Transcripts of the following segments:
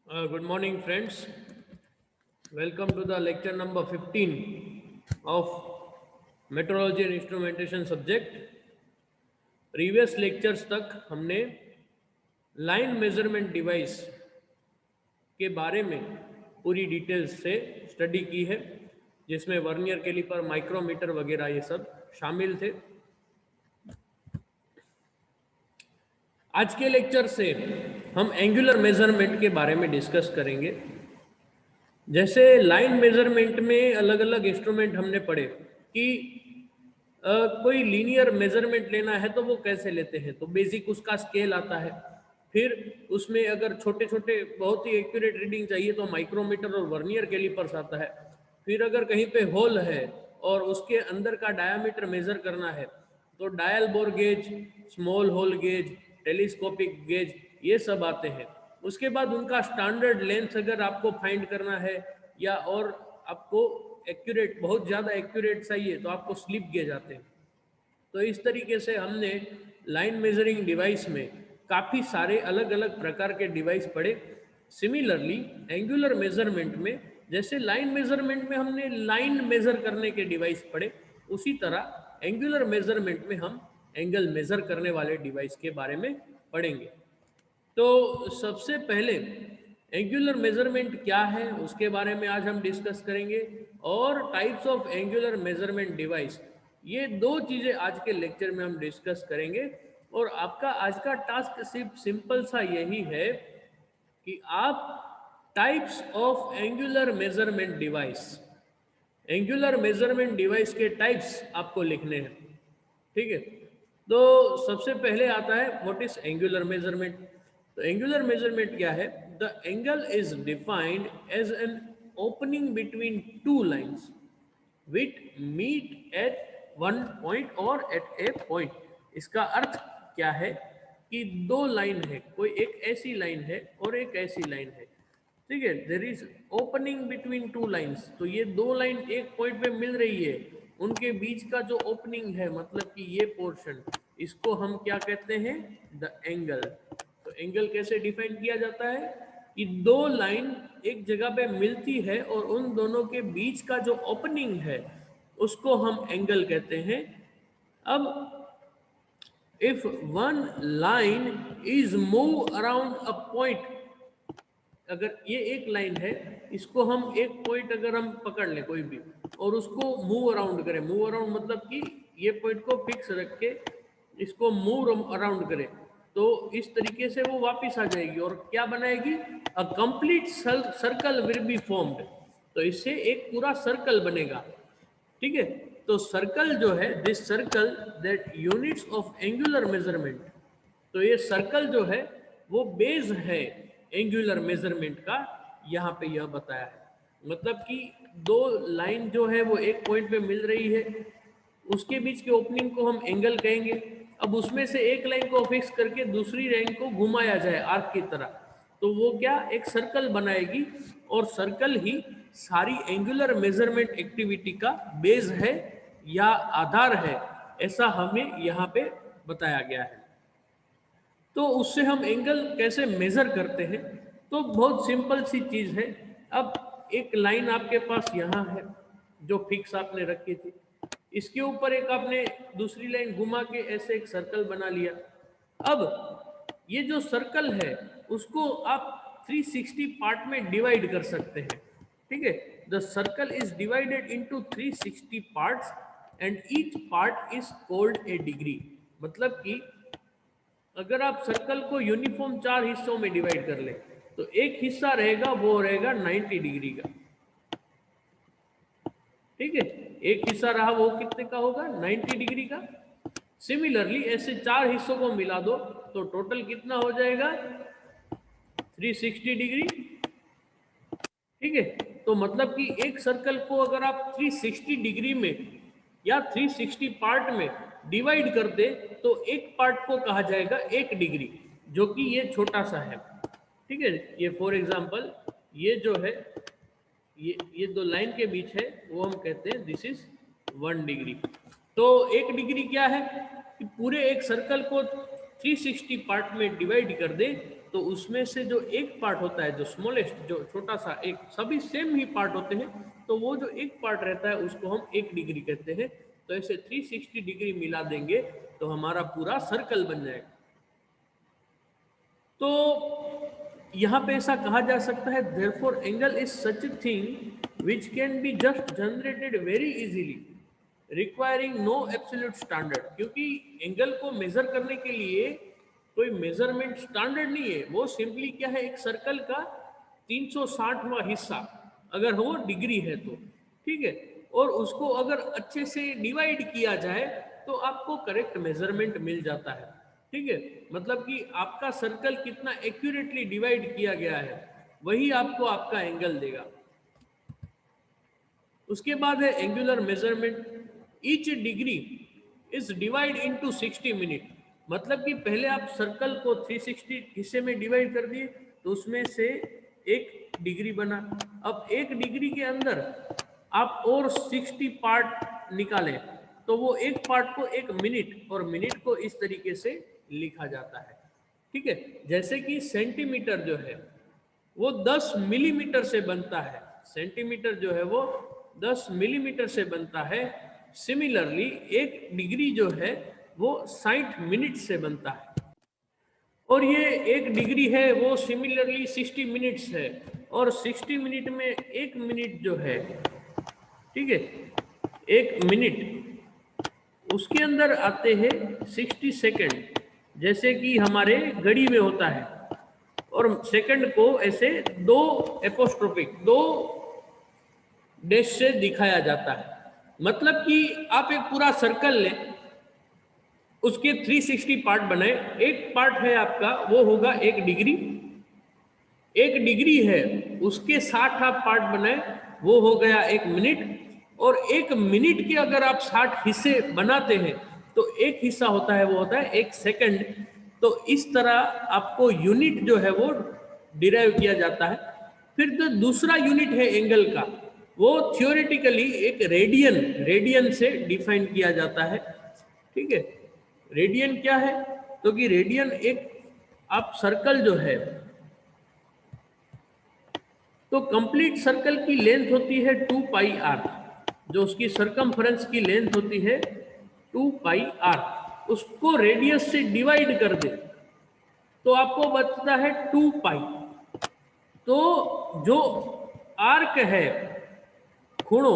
Good morning, friends. Welcome to the lecture number 15 of Metrology and Instrumentation subject. Previous lectures तक हमने line measurement device के बारे में पूरी डिटेल्स से स्टडी की है, जिसमें वर्नियर कैलिपर, माइक्रोमीटर वगैरह ये सब शामिल थे। आज के लेक्चर से हम एंगुलर मेजरमेंट के बारे में डिस्कस करेंगे। जैसे लाइन मेजरमेंट में अलग अलग इंस्ट्रूमेंट हमने पढ़े कि कोई लीनियर मेजरमेंट लेना है तो वो कैसे लेते हैं, तो बेसिक उसका स्केल आता है। फिर उसमें अगर छोटे छोटे बहुत ही एक्यूरेट रीडिंग चाहिए तो माइक्रोमीटर और वर्नियर कैलिपर्स आता है। फिर अगर कहीं पे होल है और उसके अंदर का डायामीटर मेजर करना है तो dial bore gauge, small hole gauge, telescopic gauge, ये सब आते हैं। उसके बाद उनका स्टैंडर्ड लेंथ अगर आपको फाइंड करना है या और आपको एक्यूरेट, बहुत ज़्यादा एक्यूरेट चाहिए तो आपको स्लिप गेज आते हैं। तो इस तरीके से हमने लाइन मेजरिंग डिवाइस में काफ़ी सारे अलग अलग प्रकार के डिवाइस पढ़े। सिमिलरली एंगुलर मेजरमेंट में जैसे लाइन मेजरमेंट में हमने लाइन मेजर करने के डिवाइस पढ़े, उसी तरह एंगुलर मेजरमेंट में हम एंगल मेजर करने वाले डिवाइस के बारे में पढ़ेंगे। तो सबसे पहले एंगुलर मेजरमेंट क्या है उसके बारे में आज हम डिस्कस करेंगे, और types of angular measurement device, ये दो चीज़ें आज के लेक्चर में हम डिस्कस करेंगे। और आपका आज का टास्क सिर्फ सिंपल सा यही है कि आप types of angular measurement device, angular measurement device के टाइप्स आपको लिखने हैं। ठीक है, तो सबसे पहले आता है व्हाट इज एंगुलर मेजरमेंट। तो एंगुलर मेजरमेंट क्या है? The angle is defined as an opening between two lines which meet at one point और एट ए पॉइंट। इसका अर्थ क्या है कि दो लाइन है, कोई एक ऐसी लाइन है और एक ऐसी लाइन है। ठीक है, there is opening between two lines, तो ये दो लाइन एक पॉइंट पे मिल रही है, उनके बीच का जो ओपनिंग है, मतलब कि ये पोर्शन, इसको हम क्या कहते हैं? The angle. तो एंगल कैसे डिफाइन किया जाता है कि दो लाइन एक जगह पे मिलती है और उन दोनों के बीच का जो ओपनिंग है उसको हम एंगल कहते हैं। अब if one line is move around a point, अगर ये एक लाइन है, इसको हम एक पॉइंट अगर हम पकड़ लें कोई भी और उसको मूव अराउंड करें, मूव अराउंड मतलब कि ये पॉइंट को फिक्स रख के इसको मूव अराउंड करें, तो इस तरीके से वो वापस आ जाएगी और क्या बनाएगी? A complete circle will be formed. तो इससे एक पूरा सर्कल बनेगा। ठीक है, तो सर्कल जो है, this circle that units of angular measurement, तो ये सर्कल जो है वो बेस है एंगुलर मेजरमेंट का, यहाँ पे यह बताया है। मतलब कि दो लाइन जो है वो एक पॉइंट पे मिल रही है, उसके बीच के ओपनिंग को हम एंगल कहेंगे। अब उसमें से एक लाइन को फिक्स करके दूसरी लाइन को घुमाया जाए आर्क की तरह, तो वो क्या, एक सर्कल बनाएगी। और सर्कल ही सारी एंगुलर मेजरमेंट एक्टिविटी का बेस है या आधार है, ऐसा हमें यहाँ पे बताया गया है। तो उससे हम एंगल कैसे मेजर करते हैं? तो बहुत सिंपल सी चीज़ है। अब एक लाइन आपके पास यहाँ है जो फिक्स आपने रखी थी, इसके ऊपर एक आपने दूसरी लाइन घुमा के ऐसे एक सर्कल बना लिया। अब ये जो सर्कल है उसको आप 360 पार्ट में डिवाइड कर सकते हैं। ठीक है, the circle is divided into 360 parts and each part is called a degree. मतलब कि अगर आप सर्कल को यूनिफॉर्म 4 हिस्सों में डिवाइड कर ले तो एक हिस्सा रहेगा वो रहेगा 90 डिग्री का। ठीक है, एक हिस्सा रहा वो कितने का होगा? 90 डिग्री का। सिमिलरली ऐसे 4 हिस्सों को मिला दो तो टोटल कितना हो जाएगा? 360 डिग्री। ठीक है, तो मतलब कि एक सर्कल को अगर आप 360 डिग्री में या 360 पार्ट में डिवाइड कर दे तो एक पार्ट को कहा जाएगा 1 डिग्री, जो कि ये छोटा सा है। ठीक है, ये फॉर एग्जांपल ये जो है, ये दो लाइन के बीच है, वो हम कहते हैं दिस इज 1 डिग्री। तो 1 डिग्री क्या है कि पूरे एक सर्कल को 360 पार्ट में डिवाइड कर दे तो उसमें से जो एक पार्ट होता है, जो स्मॉलेस्ट, जो छोटा सा एक, सभी सेम ही पार्ट होते हैं, तो वो जो एक पार्ट रहता है उसको हम 1 डिग्री कहते हैं। तो ऐसे 360 डिग्री मिला देंगे तो हमारा पूरा सर्कल बन जाएगा। तो यहाँ पे ऐसा कहा जा सकता है, therefore angle is such a thing which can be just generated very easily requiring no absolute standard. क्योंकि एंगल को मेजर करने के लिए कोई मेजरमेंट स्टैंडर्ड नहीं है, वो सिंपली क्या है, एक सर्कल का 360वां हिस्सा अगर वो डिग्री है तो ठीक है, और उसको अगर अच्छे से डिवाइड किया जाए तो आपको करेक्ट मेजरमेंट मिल जाता है। ठीक है, मतलब कि आपका सर्कल कितना एक्यूरेटली डिवाइड किया गया है वही आपको आपका एंगल देगा। उसके बाद है angular measurement. Each degree is divide into 60 minute. मतलब कि पहले आप सर्कल को 360 हिस्से में डिवाइड कर दिए तो उसमें से 1 डिग्री बना। अब 1 डिग्री के अंदर आप और 60 पार्ट निकालें तो वो एक पार्ट को 1 मिनट, और मिनट को इस तरीके से लिखा जाता है। ठीक है, जैसे कि सेंटीमीटर जो है वो 10 मिलीमीटर से बनता है, सेंटीमीटर जो है वो 10 मिलीमीटर से बनता है। सिमिलरली 1 डिग्री जो है वो 60 मिनट से बनता है, और ये 1 डिग्री है वो सिमिलरली 60 मिनट्स है, और 60 मिनट में 1 मिनट जो है, ठीक है, 1 मिनट उसके अंदर आते हैं 60 सेकंड, जैसे कि हमारे घड़ी में होता है, और सेकंड को ऐसे 2 एपोस्ट्रोफिक 2 डैश से दिखाया जाता है। मतलब कि आप एक पूरा सर्कल लें, उसके 360 पार्ट बनाए, एक पार्ट है आपका वो होगा 1 डिग्री, 1 डिग्री है उसके 60 आप पार्ट बनाए वो हो गया 1 मिनट, और 1 मिनट के अगर आप 60 हिस्से बनाते हैं तो एक हिस्सा होता है वो होता है 1 सेकंड। तो इस तरह आपको यूनिट जो है वो डिराइव किया जाता है। फिर जो दूसरा यूनिट है एंगल का, वो थियोरेटिकली एक रेडियन से डिफाइन किया जाता है। ठीक है, रेडियन क्या है, तो कि रेडियन एक आप सर्कल जो है, तो कंप्लीट सर्कल की लेंथ होती है 2 पाई आर, जो उसकी सरकमफ्रेंस की लेंथ होती है 2 पाई आर, उसको रेडियस से डिवाइड कर दे तो आपको बचता है 2 पाई। तो जो आर्क है, ખૂણો,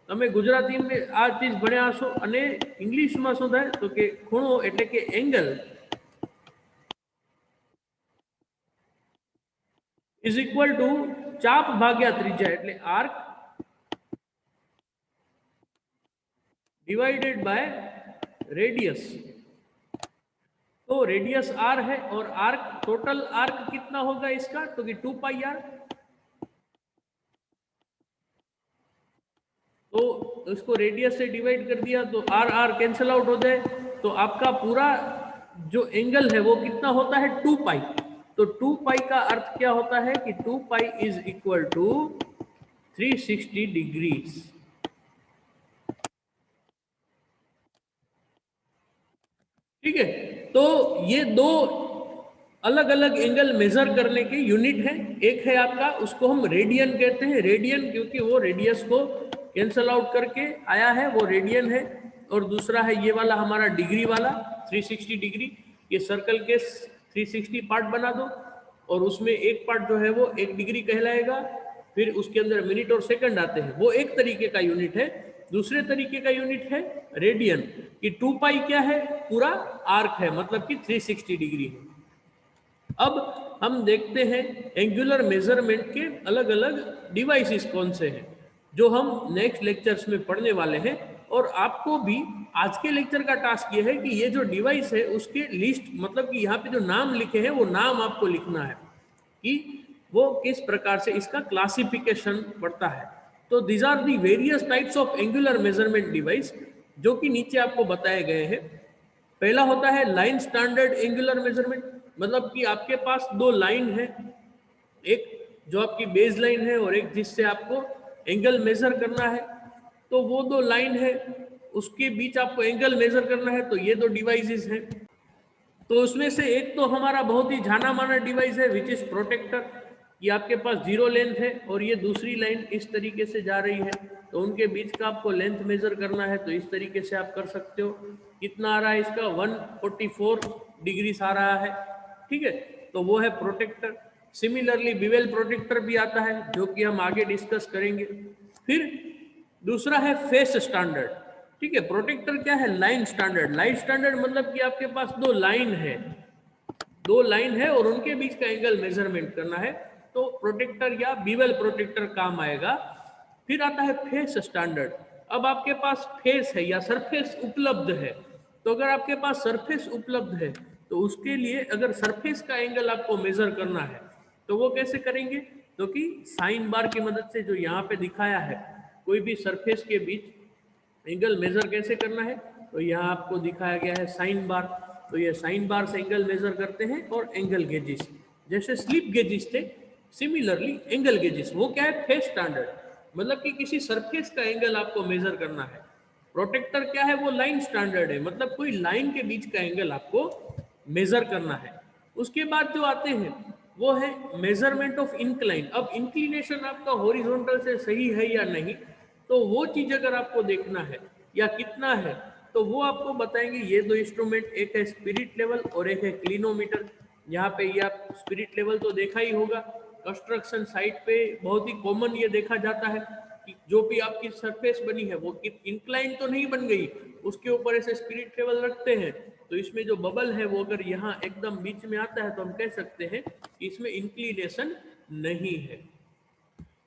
તમે ગુજરાતીમાં આ ચીજ ભણ્યા હશો, અને ઇંગ્લિશમાં શું થાય તો કે ખૂણો એટલે કે એંગલ ઇઝ ઇક્વલ ટુ ચાપ ભાગ્યા ત્રિજ્યા, એટલે આર્ક डिवाइडेड बाय रेडियस। तो रेडियस आर है, और आर्क, टोटल आर्क कितना होगा इसका, तो कि 2 पाई आर। तो इसको रेडियस से डिवाइड कर दिया तो आर आर कैंसिल आउट हो जाए, तो आपका पूरा जो एंगल है वो कितना होता है 2 पाई। तो 2 पाई का अर्थ क्या होता है कि 2 pi is equal to 360 degrees. ठीक है, तो ये 2 अलग अलग एंगल मेजर करने के यूनिट है। एक है आपका, उसको हम रेडियन कहते हैं, रेडियन क्योंकि वो रेडियस को कैंसल आउट करके आया है, वो रेडियन है। और दूसरा है ये वाला हमारा डिग्री वाला 360 डिग्री। ये सर्कल के 360 पार्ट बना दो, और उसमें एक पार्ट जो है वो 1 डिग्री कहलाएगा, फिर उसके अंदर मिनट और सेकंड आते हैं, वो एक तरीके का यूनिट है। दूसरे तरीके का यूनिट है रेडियन, कि 2 पाई क्या है, पूरा आर्क है, मतलब कि 360 डिग्री है। अब हम देखते हैं एंगुलर मेजरमेंट के अलग अलग डिवाइसेस कौन से हैं, जो हम नेक्स्ट लेक्चर्स में पढ़ने वाले हैं। और आपको भी आज के लेक्चर का टास्क ये है कि ये जो डिवाइस है उसके लिस्ट, मतलब कि यहाँ पे जो नाम लिखे हैं वो नाम आपको लिखना है कि वो किस प्रकार से इसका क्लासिफिकेशन पड़ता है। तो these are the various types of angular measurement device, जो कि नीचे आपको बताए गए हैं। पहला होता है लाइन स्टैंडर्ड एंगुलर मेजरमेंट, मतलब कि आपके पास 2 लाइन है, एक जो आपकी बेस लाइन है और एक जिससे आपको एंगल मेजर करना है। तो वो 2 लाइन है, उसके बीच आपको एंगल मेजर करना है, तो ये 2 डिवाइसेस हैं। तो उसमें से एक तो हमारा बहुत ही जाना माना डिवाइस है विच इज प्रोटेक्टर। ये आपके पास 0 लेंथ है और ये दूसरी लाइन इस तरीके से जा रही है, तो उनके बीच का आपको लेंथ मेजर करना है, तो इस तरीके से आप कर सकते हो। कितना आ रहा है इसका 144 डिग्री आ रहा है, ठीक है, तो वो है प्रोटेक्टर। सिमिलरली बिवेल प्रोटेक्टर भी आता है जो कि हम आगे डिस्कस करेंगे। फिर दूसरा है फेस स्टैंडर्ड, ठीक है। प्रोटेक्टर क्या है? Line standard. लाइन स्टैंडर्ड मतलब कि आपके पास दो लाइन है और उनके बीच का एंगल मेजरमेंट करना है, तो प्रोटेक्टर या बीवेल प्रोटेक्टर काम आएगा। फिर आता है फेस स्टैंडर्ड। अब आपके पास फेस है या सरफेस उपलब्ध है, तो अगर आपके पास सरफेस उपलब्ध है तो उसके लिए अगर सरफेस का एंगल आपको मेजर करना है तो वो कैसे करेंगे? तो कि साइन बार की मदद से, जो यहाँ पे दिखाया है, कोई भी सरफेस के बीच एंगल मेजर कैसे करना है, तो यहाँ आपको दिखाया गया है साइन बार। तो ये साइन बार से एंगल मेजर करते हैं। और एंगल गेजिस, जैसे स्लिप गेजिस थे, सिमिलरली एंगल गेजिस वो क्या है? फेस स्टैंडर्ड, मतलब कि किसी सरफेस का एंगल आपको मेजर करना है। प्रोटेक्टर क्या है? वो लाइन स्टैंडर्ड है, मतलब कोई लाइन के बीच का एंगल आपको मेजर करना है। उसके बाद जो आते हैं वो है मेजरमेंट ऑफ इंक्लाइन। अब इंक्लिनेशन आपका हॉरिजॉन्टल से सही है या नहीं, तो वो चीज अगर आपको देखना है या कितना है, तो वो आपको बताएंगे ये दो इंस्ट्रूमेंट, एक है स्पिरिट लेवल और एक है क्लिनोमीटर। यहाँ पे ये आप स्पिरिट लेवल तो देखा ही होगा, कंस्ट्रक्शन साइट पे बहुत ही कॉमन ये देखा जाता है कि जो भी आपकी सरफेस बनी है वो इंक्लाइन तो नहीं बन गई, उसके ऊपर ऐसे स्पिरिट लेवल रखते हैं, तो इसमें जो बबल है वो अगर यहाँ एकदम बीच में आता है तो हम कह सकते हैं कि इसमें इंक्लिनेशन नहीं है।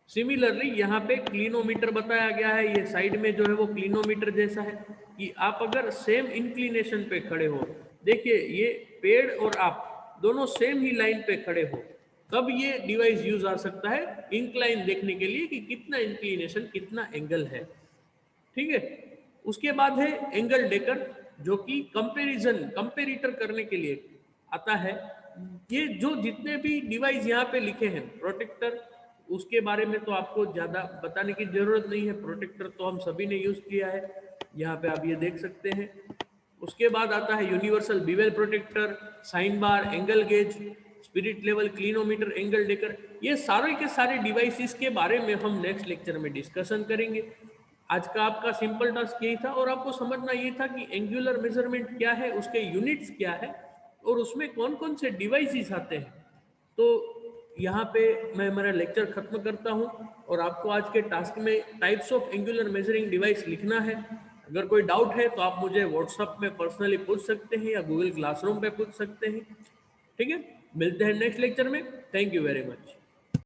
सिमिलरली यहाँ पे क्लिनोमीटर बताया गया है, ये साइड में जो है वो क्लिनोमीटर जैसा है कि आप अगर सेम इंक्लिनेशन पे खड़े हो, देखिए ये पेड़ और आप दोनों सेम ही लाइन पे खड़े हो, तब ये डिवाइस यूज आ सकता है इंक्लाइन देखने के लिए कि कितना इंक्लिनेशन, कितना एंगल है, ठीक है। उसके बाद है एंगल डेकर, जो कि कंपेरिटर करने के लिए आता है। ये जो जितने भी डिवाइस यहाँ पे लिखे हैं प्रोटेक्टर, उसके बारे में तो आपको ज़्यादा बताने की ज़रूरत नहीं है, प्रोटेक्टर तो हम सभी ने यूज़ किया है, यहाँ पे आप ये देख सकते हैं। उसके बाद आता है universal bevel protractor, sine bar, angle gauge, spirit level, clinometer, angle dekkor, ये सारे के सारे डिवाइसेस के बारे में हम नेक्स्ट लेक्चर में डिस्कशन करेंगे। आज का आपका सिंपल टास्क यही था और आपको समझना ये था कि एंगुलर मेजरमेंट क्या है, उसके यूनिट्स क्या है और उसमें कौन कौन से डिवाइसेस आते हैं। तो यहाँ पे मैं मेरा लेक्चर खत्म करता हूँ और आपको आज के टास्क में types of angular measuring device लिखना है। अगर कोई डाउट है तो आप मुझे व्हाट्सएप में पर्सनली पूछ सकते हैं या गूगल क्लासरूम पे पूछ सकते हैं, ठीक है। मिलते हैं नेक्स्ट लेक्चर में। Thank you very much.